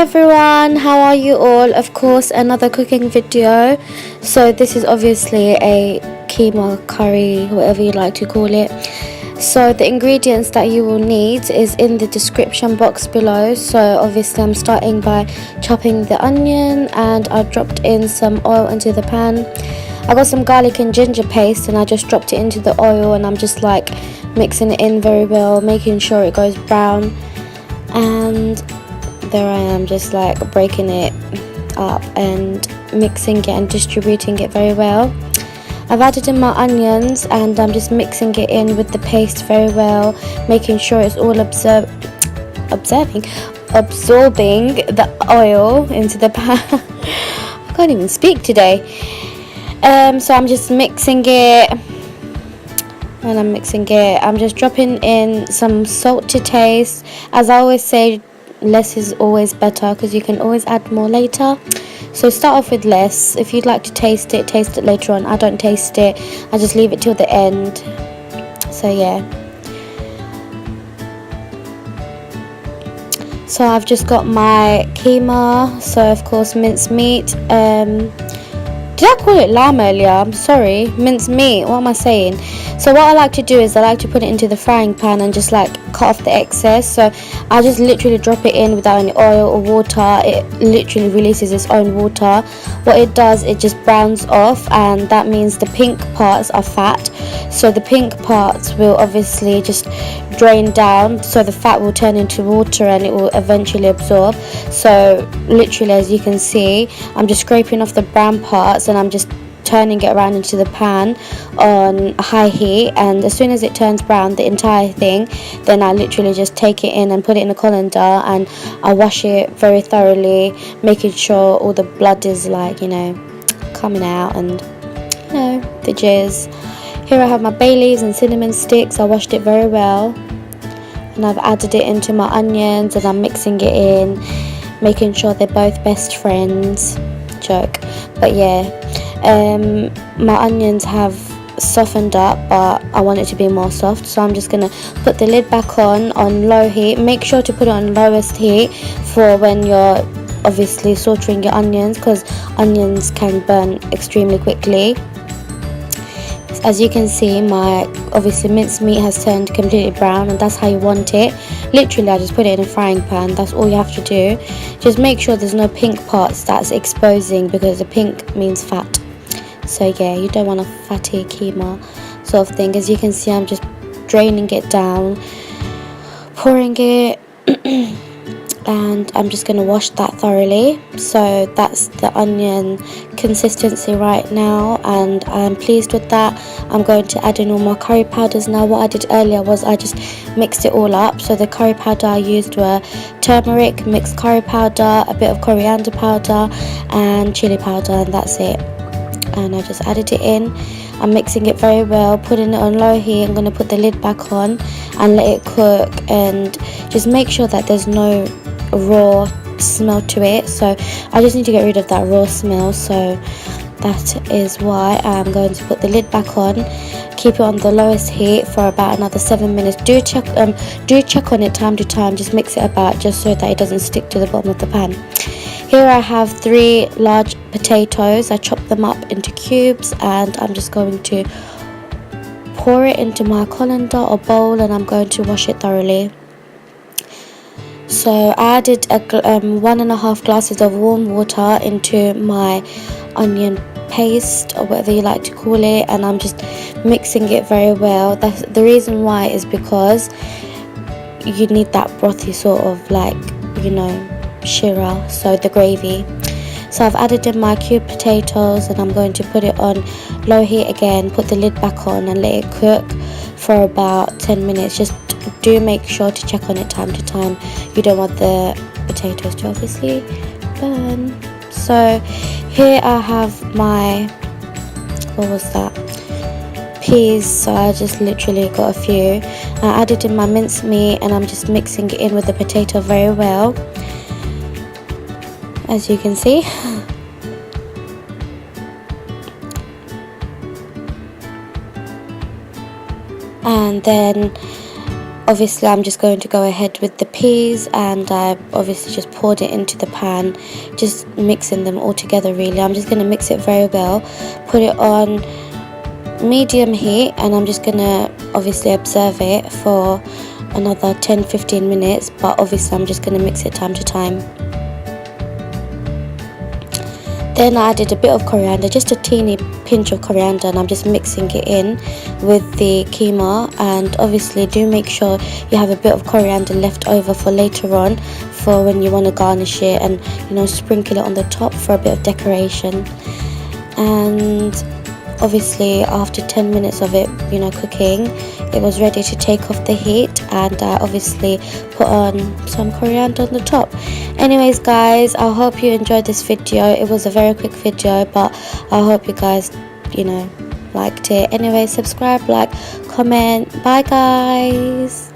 everyone, how are you all? Of course, another cooking video. So this is obviously a keema curry, whatever you like to call it. So the ingredients that you will need is in the description box below. So obviously I'm starting by chopping the onion, and I dropped in some oil into the pan. I got some garlic and ginger paste, and I just dropped it into the oil, and I'm just like mixing it in very well, making sure it goes brown. And there I am, just like breaking it up and mixing it and distributing it very well. I've added in my onions, and I'm just mixing it in with the paste very well, making sure it's all absorbing the oil into the pan. I can't even speak today. So I'm just mixing it. When I'm mixing it, I'm just dropping in some salt to taste. As I always say, less is always better, because you can always add more later. So start off with less. If you'd like to taste it later on. I don't taste it, I just leave it till the end. So yeah, so I've just got my keema, so of course minced meat. Did I call it lamb earlier? I'm sorry, minced meat, what am I saying? So what I like to do is I like to put it into the frying pan and just like cut off the excess. So I just literally drop it in without any oil or water. It literally releases its own water. What it does, it just browns off, and that means the pink parts are fat. So the pink parts will obviously just drain down, so the fat will turn into water and it will eventually absorb. So literally, as you can see, I'm just scraping off the brown parts, and I'm just turning it around into the pan on high heat, and as soon as it turns brown, the entire thing, then I literally just take it in and put it in a colander, and I wash it very thoroughly, making sure all the blood is like, coming out, and the jizz. Here I have my bay leaves and cinnamon sticks. I washed it very well, and I've added it into my onions, and I'm mixing it in, making sure they're both best friends. Joke. But yeah, my onions have softened up, but I want it to be more soft, so I'm just gonna put the lid back on low heat. Make sure to put it on lowest heat for when you're obviously sauteing your onions, because onions can burn extremely quickly. As you can see, my obviously minced meat has turned completely brown, and that's how you want it. Literally, I just put it in a frying pan. That's all you have to do. Just make sure there's no pink parts that's exposing, because the pink means fat. So yeah, you don't want a fatty keema sort of thing. As you can see, I'm just draining it down, pouring it, and I'm just going to wash that thoroughly. So that's the onion consistency right now, and I'm pleased with that. I'm going to add in all my curry powders now. What I did earlier was I just mixed it all up. So the curry powder I used were turmeric, mixed curry powder, a bit of coriander powder, and chili powder, and that's it. And I just added it in. I'm mixing it very well, putting it on low heat. I'm going to put the lid back on and let it cook, and just make sure that there's no raw smell to it. So I just need to get rid of that raw smell, so that is why I'm going to put the lid back on, keep it on the lowest heat for about another 7 minutes. Do check on it time to time, just mix it about, just so that it doesn't stick to the bottom of the pan. Here I have 3 large potatoes. I chopped them up into cubes, and I'm just going to pour it into my colander or bowl, and I'm going to wash it thoroughly. So I added 1.5 glasses of warm water into my onion paste, or whatever you like to call it, and I'm just mixing it very well. That's the reason why, is because you need that brothy sort of like, shira, so the gravy. So I've added in my cubed potatoes, and I'm going to put it on low heat again, put the lid back on, and let it cook for about 10 minutes. Just do make sure to check on it time to time. You don't want the potatoes to obviously burn. So here I have my, what was that, peas. So I just literally got a few. I added in my minced meat, and I'm just mixing it in with the potato very well, as you can see. And then obviously I'm just going to go ahead with the peas, and I obviously just poured it into the pan, just mixing them all together really. I'm just going to mix it very well, put it on medium heat, and I'm just going to obviously observe it for another 10-15 minutes, but obviously I'm just going to mix it time to time. Then I added a bit of coriander, just a teeny pinch of coriander, and I'm just mixing it in with the keema. And obviously do make sure you have a bit of coriander left over for later on, for when you want to garnish it, and you know, sprinkle it on the top for a bit of decoration. And obviously after 10 minutes of it, you know, cooking, it was ready to take off the heat, and I obviously put on some coriander on the top. Anyways guys, I hope you enjoyed this video. It was a very quick video, but I hope you guys, you know, liked it. Anyway, subscribe, like, comment. Bye guys.